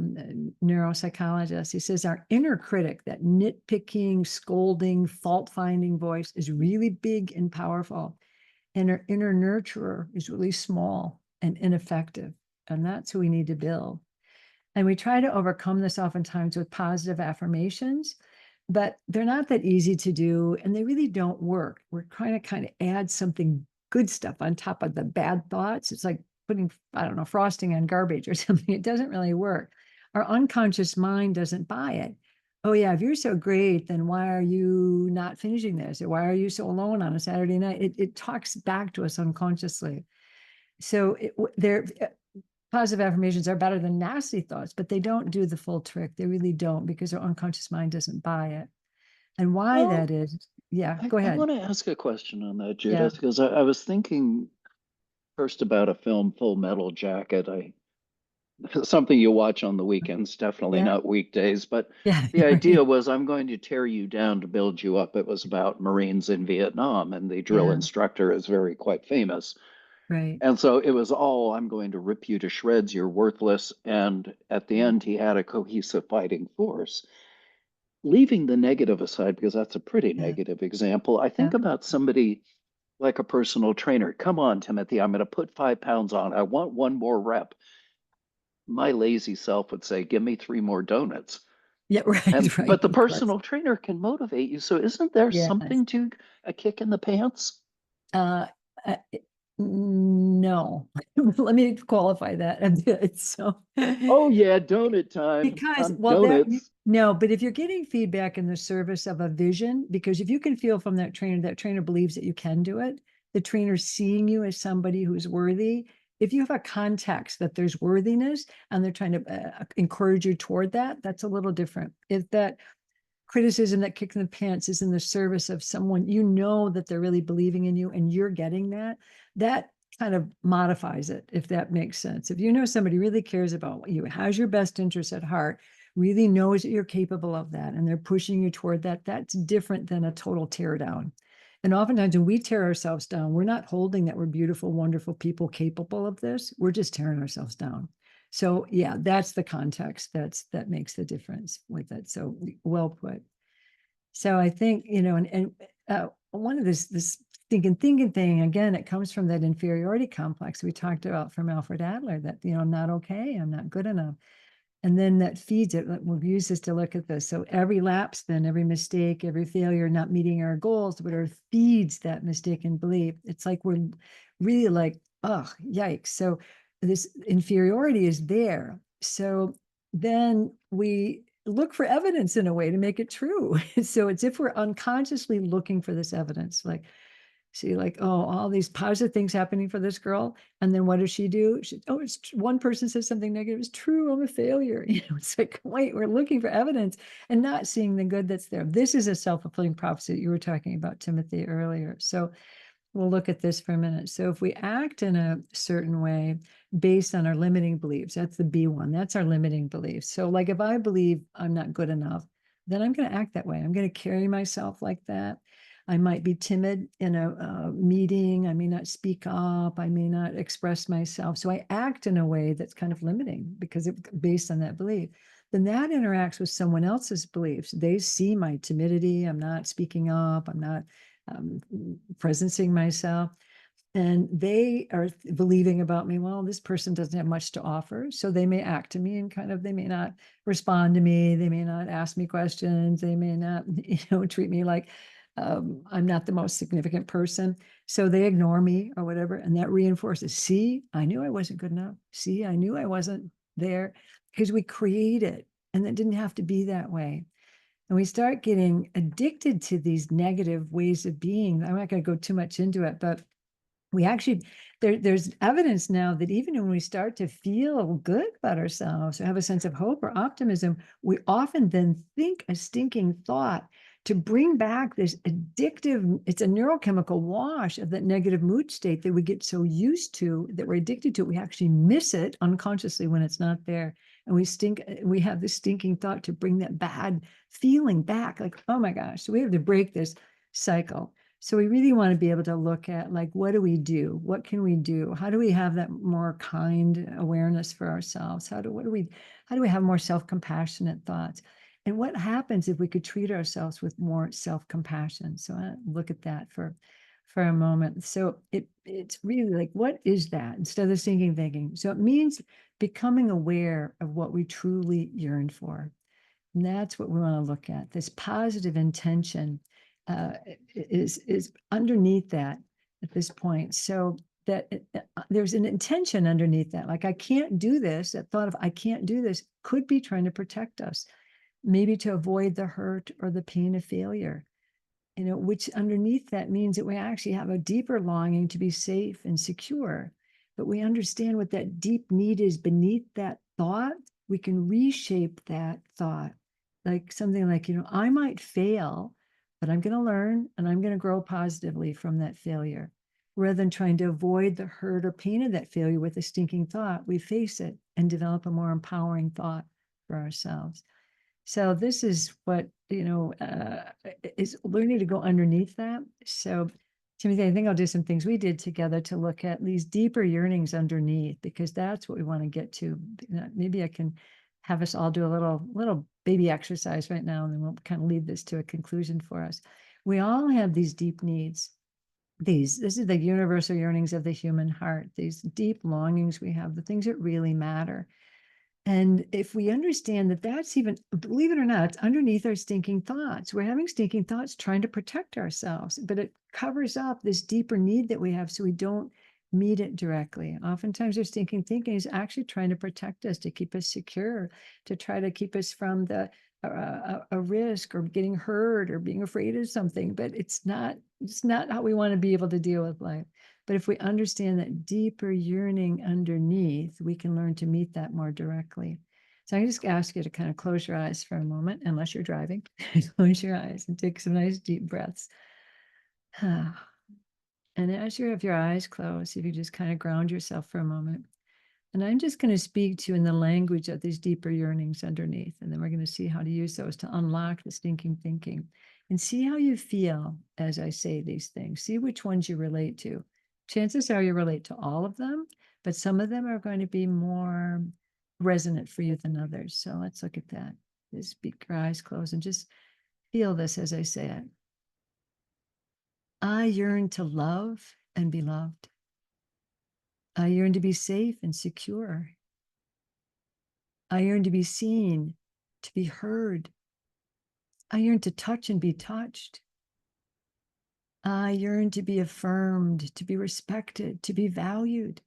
neuropsychologist, he says our inner critic, that nitpicking, scolding, fault-finding voice is really big and powerful. And our inner nurturer is really small and ineffective. And that's who we need to build. And we try to overcome this oftentimes with positive affirmations, but they're not that easy to do and they really don't work. We're trying to kind of add something good stuff on top of the bad thoughts. It's like putting, I don't know, frosting on garbage or something. It doesn't really work. Our unconscious mind doesn't buy it. Oh yeah, if you're so great, then why are you not finishing this? Or why are you so alone on a Saturday night? It talks back to us unconsciously. So positive affirmations are better than nasty thoughts, but they don't do the full trick. They really don't, because our unconscious mind doesn't buy it. And why Well, that is, yeah, go I ahead. want to ask a question on that, Yeah, Judith, because I was thinking first about a film, Full Metal Jacket. Something you watch on the weekends, definitely yeah, not weekdays, but yeah, the idea right. was I'm going to tear you down to build you up. It was about Marines in Vietnam, and the drill Yeah, instructor is very quite famous. right. And so it was all, I'm going to rip you to shreds, you're worthless. And at the Yeah, end, he had a cohesive fighting force. Leaving the negative aside, because that's a pretty yeah, negative example, I yeah. think about somebody like a personal trainer. Come on, Timothy, I'm going to put 5 pounds on. I want one more rep. My lazy self would say, give me 3 more donuts. Yeah, And right, right, but the of course. personal trainer can motivate you. So isn't there Yes. something to a kick in the pants? Uh, uh, no, let me qualify that a bit. So, Oh yeah, donut time. because, I'm well, donuts. no, but if you're getting feedback in the service of a vision, because if you can feel from that trainer believes that you can do it, the trainer's seeing you as somebody who's worthy. If you have a context that there's worthiness and they're trying to encourage you toward that, that's a little different. If that criticism, that kick in the pants is in the service of someone, that they're really believing in you and you're getting that kind of modifies it, if that makes sense. If somebody really cares about you, has your best interest at heart, really knows that you're capable of that, and they're pushing you toward that, that's different than a total tear down. And oftentimes when we tear ourselves down, we're not holding that we're beautiful, wonderful people capable of this. We're just tearing ourselves down. So yeah, that's the context that makes the difference with it. So well put. So I think, one of this thinking thing, again, it comes from that inferiority complex we talked about from Alfred Adler, that, I'm not okay, I'm not good enough. And then that feeds it. We'll use this to look at this. So every lapse, then every mistake, every failure, not meeting our goals, whatever feeds that mistaken belief. It's like we're really like, oh, yikes. So this inferiority is there. So then we look for evidence in a way to make it true. So it's if we're unconsciously looking for this evidence, like, see, like, oh, all these positive things happening for this girl. And then what does she do? One person says something negative. It's true. I'm a failure. It's like, wait, we're looking for evidence and not seeing the good that's there. This is a self-fulfilling prophecy that you were talking about, Timothy, earlier. So we'll look at this for a minute. So if we act in a certain way based on our limiting beliefs, that's the B one, that's our limiting beliefs. So like if I believe I'm not good enough, then I'm going to act that way. I'm going to carry myself like that. I might be timid in a meeting. I may not speak up. I may not express myself. So I act in a way that's kind of limiting because it's based on that belief. Then that interacts with someone else's beliefs. They see my timidity. I'm not speaking up. I'm not presencing myself. And they are believing about me, well, this person doesn't have much to offer. So they may act to me and they may not respond to me. They may not ask me questions. They may not, treat me like I'm not the most significant person. So they ignore me or whatever. And that reinforces, see, I knew I wasn't good enough. See, I knew I wasn't there, because we create it. And it didn't have to be that way. And we start getting addicted to these negative ways of being. I'm not going to go too much into it, but we actually, there's evidence now that even when we start to feel good about ourselves or have a sense of hope or optimism, we often then think a stinking thought to bring back this addictive, it's a neurochemical wash of that negative mood state that we get so used to, that we're addicted to, we actually miss it unconsciously when it's not there. And we have this stinking thought to bring that bad feeling back, like, oh my gosh, so we have to break this cycle. So we really want to be able to look at, like, what do we do? What can we do? How do we have that more kind awareness for ourselves? How do we have more self-compassionate thoughts? And what happens if we could treat ourselves with more self-compassion? So I look at that for a moment. So it's really like, what is that instead of thinking? So it means becoming aware of what we truly yearn for. And that's what we want to look at. This positive intention is underneath that at this point. So that there's an intention underneath that. Like, I can't do this. That thought of I can't do this could be trying to protect us, maybe to avoid the hurt or the pain of failure, which underneath that means that we actually have a deeper longing to be safe and secure. But we understand what that deep need is beneath that thought. We can reshape that thought, like something like, I might fail, but I'm going to learn and I'm going to grow positively from that failure. Rather than trying to avoid the hurt or pain of that failure with a stinking thought, we face it and develop a more empowering thought for ourselves. So this is what, is learning to go underneath that. So Timothy, I think I'll do some things we did together to look at these deeper yearnings underneath, because that's what we want to get to. Maybe I can have us all do a little baby exercise right now, and then we'll kind of lead this to a conclusion for us. We all have these deep needs. This is the universal yearnings of the human heart, these deep longings we have, the things that really matter. And if we understand that that's even, believe it or not, it's underneath our stinking thoughts. We're having stinking thoughts trying to protect ourselves, but it covers up this deeper need that we have so we don't meet it directly. Oftentimes our stinking thinking is actually trying to protect us, to keep us secure, to try to keep us from a risk or getting hurt or being afraid of something, but it's not how we want to be able to deal with life. But if we understand that deeper yearning underneath, we can learn to meet that more directly. So I just ask you to kind of close your eyes for a moment, unless you're driving. Close your eyes and take some nice deep breaths. And as you have your eyes closed, if you just kind of ground yourself for a moment. And I'm just going to speak to you in the language of these deeper yearnings underneath. And then we're going to see how to use those to unlock the stinking thinking. And see how you feel as I say these things. See which ones you relate to. Chances are you relate to all of them, but some of them are going to be more resonant for you than others. So let's look at that. Just keep your eyes closed and just feel this as I say it. I yearn to love and be loved. I yearn to be safe and secure. I yearn to be seen, to be heard. I yearn to touch and be touched. I yearn to be affirmed, to be respected, to be valued.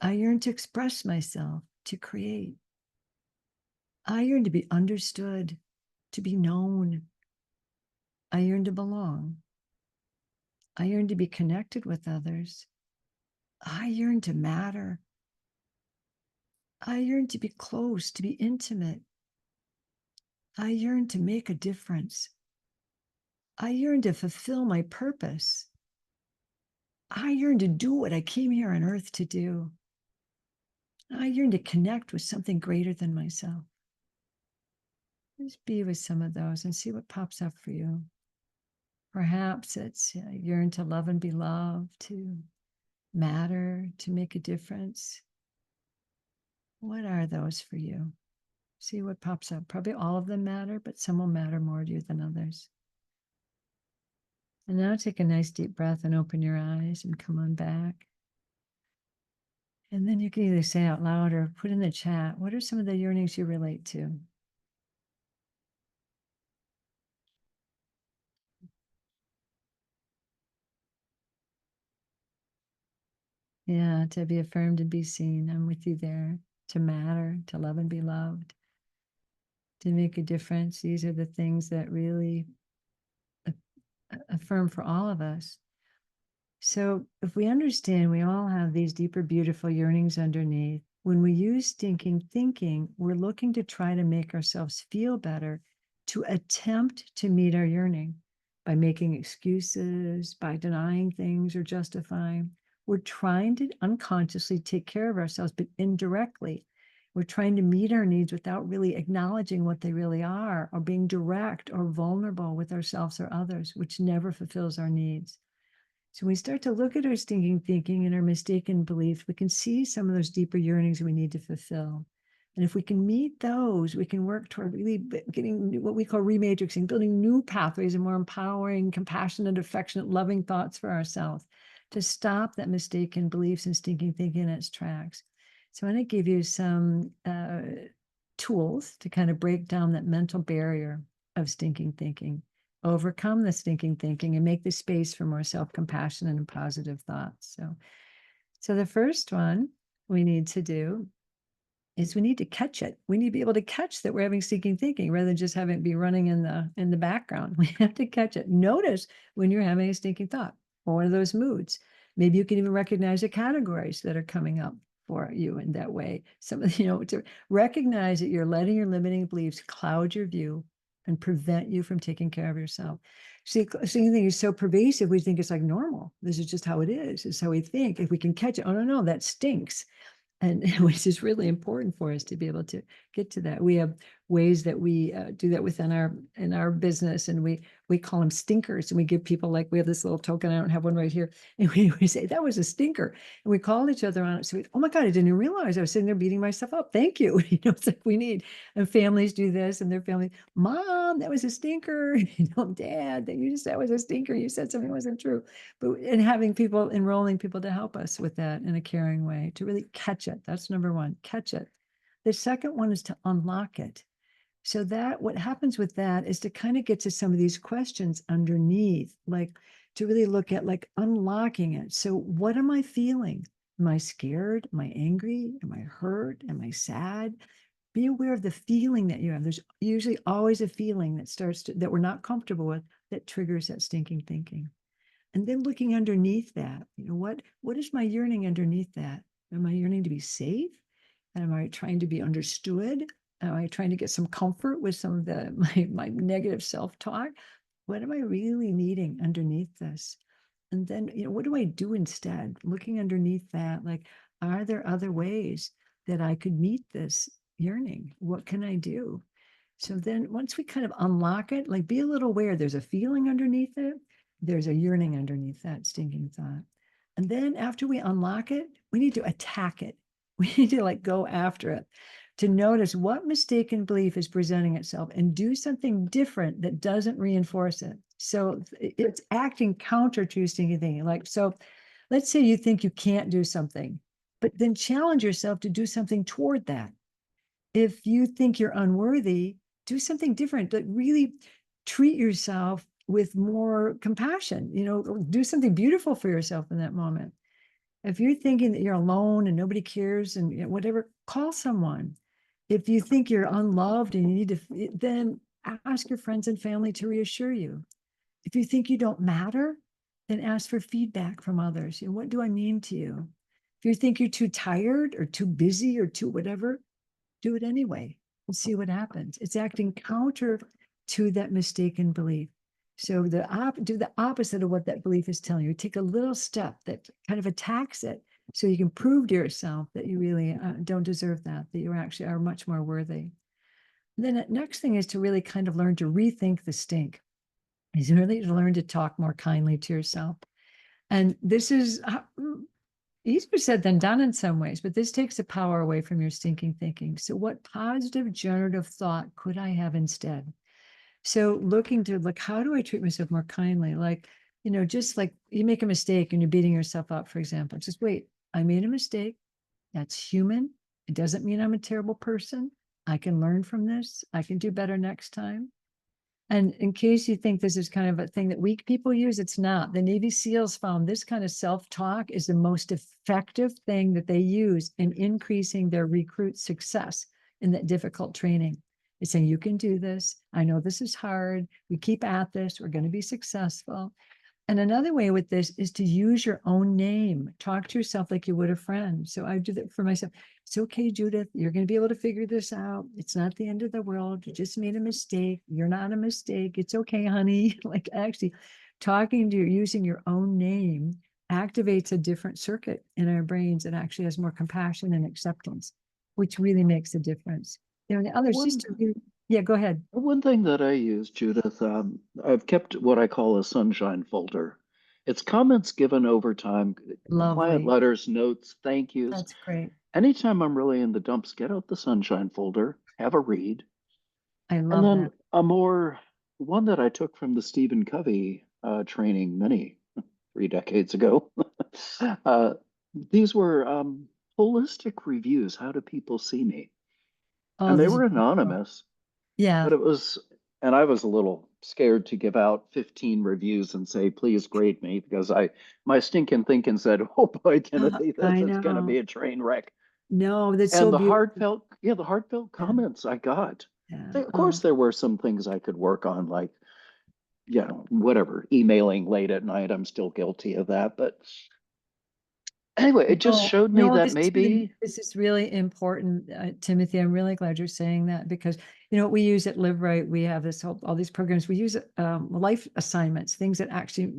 I yearn to express myself, to create. I yearn to be understood, to be known. I yearn to belong. I yearn to be connected with others. I yearn to matter. I yearn to be close, to be intimate. I yearn to make a difference. I yearn to fulfill my purpose. I yearn to do what I came here on earth to do. I yearn to connect with something greater than myself. Just be with some of those and see what pops up for you. Perhaps it's yearn to love and be loved, to matter, to make a difference. What are those for you? See what pops up. Probably all of them matter, but some will matter more to you than others. And now take a nice deep breath and open your eyes and come on back. And then you can either say out loud or put in the chat, what are some of the yearnings you relate to? Yeah, to be affirmed and be seen. I'm with you there. To matter, to love and be loved, to make a difference. These are the things that really affirm for all of us. So if we understand we all have these deeper, beautiful yearnings underneath, when we use stinking thinking, we're looking to try to make ourselves feel better, to attempt to meet our yearning by making excuses, by denying things or justifying. We're trying to unconsciously take care of ourselves, but indirectly. We're trying to meet our needs without really acknowledging what they really are, or being direct or vulnerable with ourselves or others, which never fulfills our needs. So we start to look at our stinking thinking and our mistaken beliefs, we can see some of those deeper yearnings we need to fulfill. And if we can meet those, we can work toward really getting what we call rematrixing, building new pathways and more empowering, compassionate, affectionate, loving thoughts for ourselves to stop that mistaken beliefs and stinking thinking in its tracks. So I'm going to give you some tools to kind of break down that mental barrier of stinking thinking, overcome the stinking thinking, and make the space for more self-compassion and positive thoughts. So the first one we need to do is we need to catch it. We need to be able to catch that we're having stinking thinking rather than just having it be running in the background. We have to catch it. Notice when you're having a stinking thought or one of those moods. Maybe you can even recognize the categories that are coming up for you in that way. Some of to recognize that you're letting your limiting beliefs cloud your view and prevent you from taking care of yourself. See, stinking thing is so pervasive, we think it's like normal. This is just how it is. It's how we think. If we can catch it, oh no, that stinks. And which is really important for us to be able to get to that. We have ways that we do that within our business, and we call them stinkers, and we give people, like, we have this little token. I don't have one right here, and we say that was a stinker, and we call each other on it. So oh my God, I didn't even realize I was sitting there beating myself up. Thank you. It's like we need, and families do this, and their family, Mom, that was a stinker. Dad, that was a stinker. You said something wasn't true. But and having people, enrolling people to help us with that in a caring way, to really catch it. That's number one, catch it. The second one is to unlock it. So that what happens with that is to kind of get to some of these questions underneath, like to really look at like unlocking it. So what am I feeling? Am I scared? Am I angry? Am I hurt? Am I sad? Be aware of the feeling that you have. There's usually always a feeling that that we're not comfortable with, that triggers that stinking thinking. And then looking underneath that, what is my yearning underneath that? Am I yearning to be safe? Am I trying to be understood? Am I trying to get some comfort with some of my negative self-talk? What am I really needing underneath this? And then, what do I do instead? Looking underneath that, like, are there other ways that I could meet this yearning? What can I do? So then once we kind of unlock it, like, be a little aware, there's a feeling underneath it. There's a yearning underneath that stinking thought. And then after we unlock it, we need to attack it. We need to like go after it, to notice what mistaken belief is presenting itself and do something different that doesn't reinforce it. So it's acting counter to stinking thinking. Like, so let's say you think you can't do something, but then challenge yourself to do something toward that. If you think you're unworthy, do something different. Like, really treat yourself with more compassion, do something beautiful for yourself in that moment. If you're thinking that you're alone and nobody cares and whatever, call someone. If you think you're unloved and you need to, then ask your friends and family to reassure you. If you think you don't matter, then ask for feedback from others. What do I mean to you? If you think you're too tired or too busy or too whatever, do it anyway and see what happens. It's acting counter to that mistaken belief. So do the opposite of what that belief is telling you. Take a little step that kind of attacks it, so you can prove to yourself that you really don't deserve that you actually are much more worthy. And then the next thing is to really kind of learn to rethink the stink. Is really to learn to talk more kindly to yourself. And this is easier said than done in some ways, but this takes the power away from your stinking thinking. So what positive generative thought could I have instead? So looking to, like, how do I treat myself more kindly? Like, just like you make a mistake and you're beating yourself up, for example, just wait, I made a mistake. That's human. It doesn't mean I'm a terrible person. I can learn from this. I can do better next time. And in case you think this is kind of a thing that weak people use, it's not. The Navy SEALs found this kind of self-talk is the most effective thing that they use in increasing their recruit success in that difficult training. It's saying, you can do this. I know this is hard. We keep at this. We're going to be successful. And another way with this is to use your own name. Talk to yourself like you would a friend. So I do that for myself. It's okay, Judith. You're going to be able to figure this out. It's not the end of the world. You just made a mistake. You're not a mistake. It's okay, honey. Like actually talking to you, using your own name activates a different circuit in our brains. It actually has more compassion and acceptance, which really makes a difference. You know, the other sister, yeah, go ahead. One thing that I use, Judith, I've kept what I call a sunshine folder. It's comments given over time, client Lovely. letters, notes, thank yous. That's great. Anytime I'm really in the dumps, get out the sunshine folder, have a read. I And love then that. one that I took from the Stephen Covey training many 3 decades ago. uh, these were holistic reviews. How do people see me? Oh, And they this is were beautiful. anonymous. Yeah. But it was, and I was a little scared to give out 15 reviews and say, please grade me, because my stinking thinking said, oh boy, Timothy, this I is going to know. be a train wreck. No, that's And so beautiful. the heartfelt Yeah. comments I got. Yeah. Of course, Oh, there were some things I could work on, like, whatever, emailing late at night. I'm still guilty of that. But anyway, it just no, showed me no, that maybe, this is really important, Timothy. I'm really glad you're saying that because you know what we use at Live Right. We have all these programs. We use life assignments, things that actually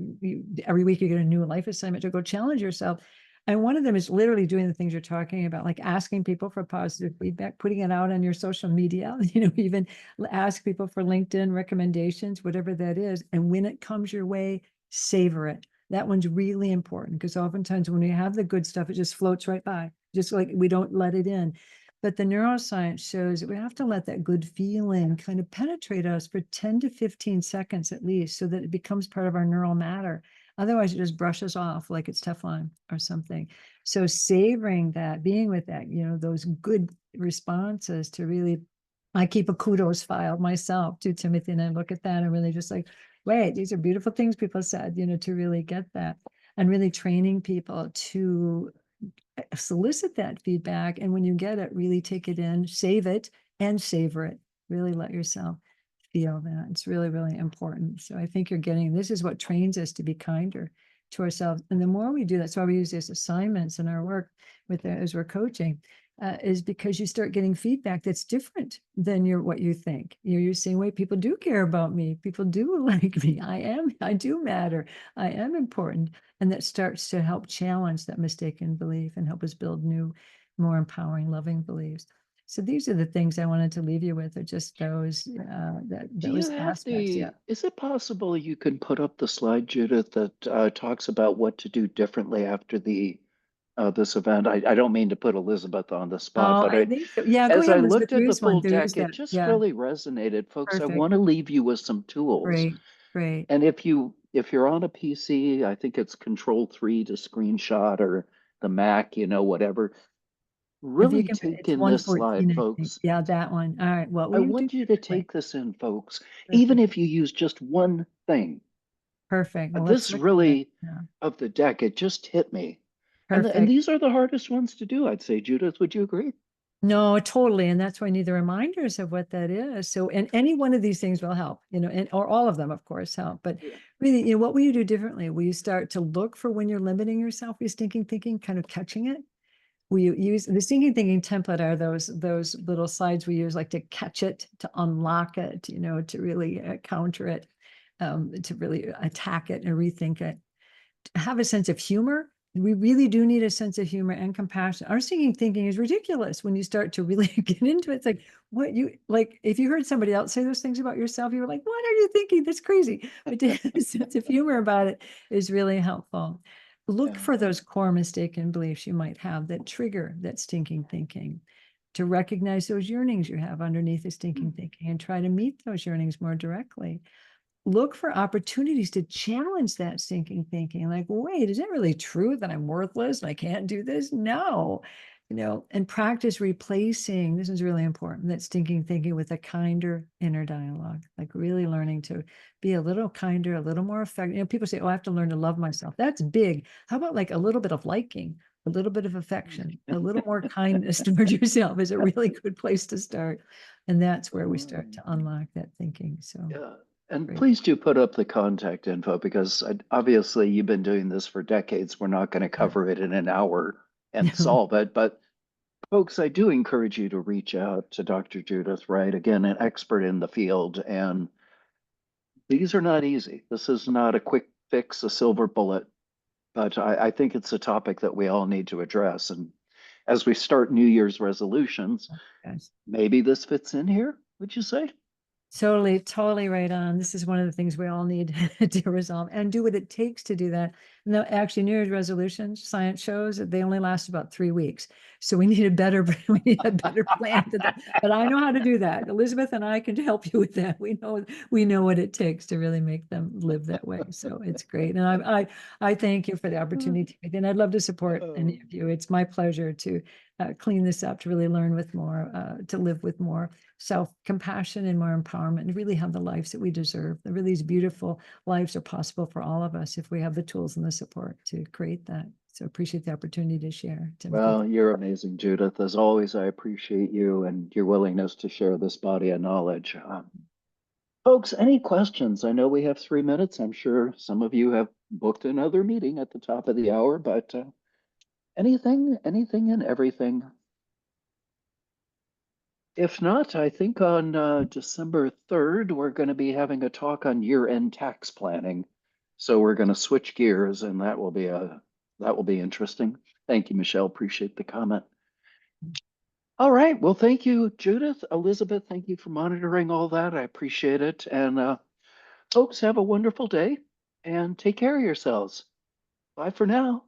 every week you get a new life assignment to go challenge yourself. And one of them is literally doing the things you're talking about, like asking people for positive feedback, putting it out on your social media, even ask people for LinkedIn recommendations, whatever that is. And when it comes your way, savor it. That one's really important because oftentimes when we have the good stuff, it just floats right by, just like we don't let it in. But the neuroscience shows that we have to let that good feeling kind of penetrate us for 10 to 15 seconds at least so that it becomes part of our neural matter. Otherwise, it just brushes off like it's Teflon or something. So savoring that, being with that, those good responses to really, I keep a kudos file myself too, Timothy, and I look at that and really just like, wait, these are beautiful things people said, to really get that and really training people to solicit that feedback. And when you get it, really take it in, save it and savor it. Really let yourself feel that. It's really, really important. So I think this is what trains us to be kinder to ourselves. And the more we do, that's why we use these assignments in our work as we're coaching. Is because you start getting feedback that's different than what you think. You're saying, wait, people do care about me. People do like me. I do matter. I am important. And that starts to help challenge that mistaken belief and help us build new, more empowering, loving beliefs. So these are the things I wanted to leave you with, are just do you those have aspects. Yeah. is it possible you can put up the slide, Judith, that talks about what to do differently after this event? I don't mean to put Elizabeth on the spot, Oh, but I think so. Yeah, go as ahead, I Elizabeth. looked at the full There is deck, that. it just Yeah. really resonated. Folks, I Perfect. want to leave you with some tools. Great. Great. And if you're on a PC, I think it's Control 3 to screenshot, or the Mac, whatever. If you Really can, take it's in this slide, 114, I think. folks. Yeah, that one. All right. What will I you do want you to differently? take this in, folks, even Perfect. if you use just one thing. Perfect. Well, let's This look at it. really, Yeah. of the deck, it just hit me. And Perfect. these are the hardest ones to do, I'd say. Judith, would you agree? No, totally. And that's why I need the reminders of what that is. So, and any one of these things will help, or all of them, of course, help. But Yeah. really, what will you do differently? Will you start to look for when you're limiting yourself, your stinking thinking, kind of catching it? Will you use the stinking thinking template? Are those little slides we use, like to catch it, to unlock it, to really counter it, to really attack it and rethink it, have a sense of humor. We really do need a sense of humor and compassion. Our stinking thinking is ridiculous when you start to really get into it. It's like, what you like, if you heard somebody else say those things about yourself, you were like, what are you thinking? That's crazy. But to have a sense of humor about it is really helpful. Look Yeah. for those core mistaken beliefs you might have that trigger that stinking thinking, to recognize those yearnings you have underneath the stinking Mm. thinking and try to meet those yearnings more directly. Look for opportunities to challenge that stinking thinking. Like, wait, is it really true that I'm worthless and I can't do this? No, and practice replacing, this is really important, that stinking thinking with a kinder inner dialogue, like really learning to be a little kinder, a little more effective. People say, oh, I have to learn to love myself. That's big. How about like a little bit of liking, a little bit of affection, a little more kindness towards yourself is a really good place to start. And that's where we start to unlock that thinking. So. Yeah. And Great. please do put up the contact info because obviously you've been doing this for decades. We're not going to cover it in an hour and solve it. But folks, I do encourage you to reach out to Dr. Judith Wright, again, an expert in the field. And these are not easy. This is not a quick fix, a silver bullet, but I think it's a topic that we all need to address. And as we start New Year's resolutions, Yes. maybe this fits in here, would you say? Totally, totally right on. This is one of the things we all need to resolve and do what it takes to do that. No, actually, New Year's resolutions, science shows that they only last about 3 weeks. So we need a better, we need a better plan to that. But I know how to do that. Elizabeth and I can help you with that. We know what it takes to really make them live that way. So it's great. And I thank you for the opportunity. And I'd love to support any of you. It's my pleasure to clean this up, to really learn with more, to live with more self-compassion and more empowerment, and really have the lives that we deserve. Really, these beautiful lives are possible for all of us if we have the tools and the support to create that. So appreciate the opportunity to share, Timothy. Well, you're amazing, Judith. As always, I appreciate you and your willingness to share this body of knowledge. Folks, any questions? I know we have 3 minutes. I'm sure some of you have booked another meeting at the top of the hour, but anything and everything. If not, I think on December 3rd, we're going to be having a talk on year-end tax planning. So we're going to switch gears, and that will be interesting. Thank you, Michelle. Appreciate the comment. All right. Well, thank you, Judith. Elizabeth, thank you for monitoring all that. I appreciate it. And folks, have a wonderful day and take care of yourselves. Bye for now.